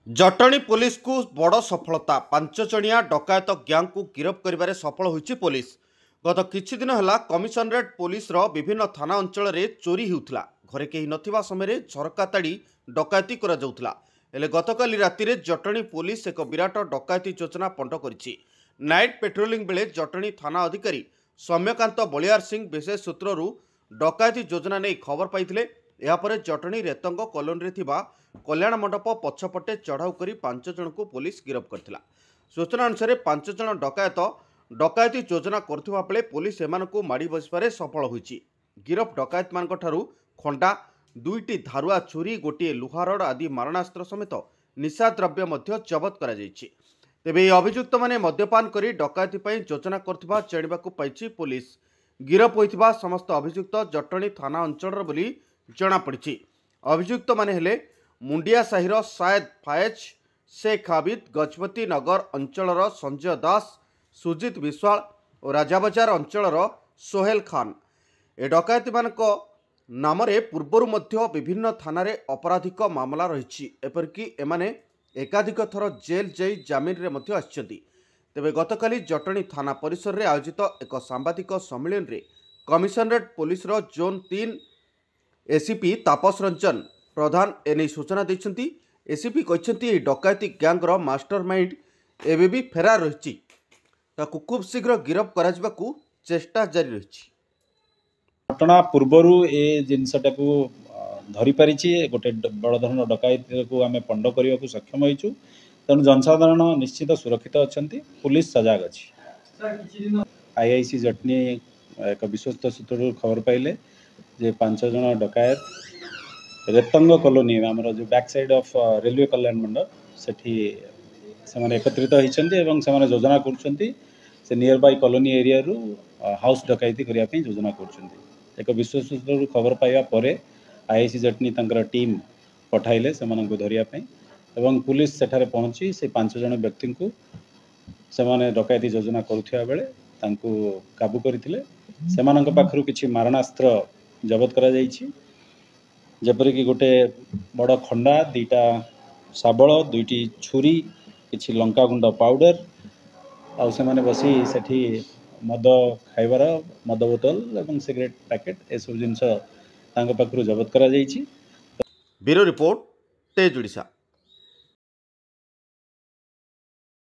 Jatni police को बड़ सफलता 5 जणिया डकायत ग्यांग को गिरफ करिबारे सफल होइछि पुलिस। गत किछि दिन हला कमिशनरेट पुलिस रो विभिन्न थाना अंचल रे चोरी हेउथला। घरे केही नथिबा समय झरका ताड़ी डकायती करा जाउथला। हेले गतकाली राति रे जटणी पुलिस एक विराट डकायती योजना पंड करिछि। नाइट पेट्रोलिंग बेले जटणी थाना अधिकारी सौम्यकांत बलियार सिंह विशेष सूत्ररू डकायती योजना नहीं खबर पाइथिले। यापर जटणी रेतंग कॉलोनी थिबा कल्याण मंडप पछपटे चढ़ाऊ कर 5 जन को पुलिस गिरफ करथिला। सूचना अनुसार 5 जन डकायत डकायती योजना करथिबा बेले पुलिस एमानकु माड़ी बसिबारे सफल होइछि। गिरफ डकायत मानक ठारू खंडा 2टी धारुआ छुरी गोटे लुहा रड आदि मारणास्त्र समेत निशा द्रव्य मध्य जबत करा जाइछि। तेबे अभियुक्त माने मद्यपान करी डकायती पई योजना करथिबा जानिबाकु पाइछि पुलिस। गिरफ होइथिबा समस्त अभियुक्त जटणी थाना अंचलर बोली जना पड़िछि। अभियुक्त माने हेले मुंडिया साहिर सायद फायज, शेख हाबिद, गजपति नगर अंचलर संजय दास, सुजित विश्वाल और राजाबाजार अंचलर सोहेल खान। ए डकायती मानक नामरे पूर्वरु मध्य विभिन्न थानारे अपराधिक मामला रहिछि। एपरिकी एमाने एकाधिक थर जेल जाई जामिन रे मध्य आछिछन्ति। तेबे गतकाली जटणी थाना परिसर रे आयोजित एक सांबादिक सम्मेलन रे कमिशनरेट पुलिस रो जोन 3 एसीपी तापस रंजन प्रधान एने सूचना देछन्ति। एसीपी कहछन्ति डकायती गैंगर मास्टरमाइंड एबे भी फेरार रहिछि। ताकु खूब शीघ्र गिरफ कराजिबाकू चेष्टा जारी रहिछि। घटना पूर्वरु ए जिनसटा को धरी परिछि। गोटे बड़ धरण डकायत को आमे पंड करिया को सक्षम होइछु। तेणु जनसाधारण निश्चित सुरक्षित अछन्ति। पुलिस सजाग अछि। आईआईसी जटनी एक विश्वस्त सूत्रରୁ खबर पाइले जे 5 जन डकायत रेतंग कॉलोनी हमर जो बैक साइड ऑफ रेलवे कल्याण मंडल सेठी से एकत्रित होइछन्ति एवं से योजना करछन्ति। से नियर बाय कॉलोनी एरिया रु हाउस डकायती करिया पे योजना करछन्ति। एक विश्वस्त सूत्रରୁ खबर पाइबा परे आईआईसी जटनी तंकर टीम पठाइले से मानन को धरिया पे एवं पुलिस सेठारे पहुंची से 5 जन व्यक्ति को से माने डकायती योजना करुथिया बेले तांको काबू करथिले। से मानन पाखरु किछि मारणास्त्र जबत करा जाइछि। जेपरि कि गोटे बड़ खंडा, 2टा शाबल, 2टी छुरी, किछि लंका गुंड पाउडर आ से माने बसी सेठी मद खाइबार मद बोतल एवं सिगरेट पैकेट ए सब जिंस तांको पाखरु जबत करा जाइछि। ब्यूरो रिपोर्ट तेज ओडिशा।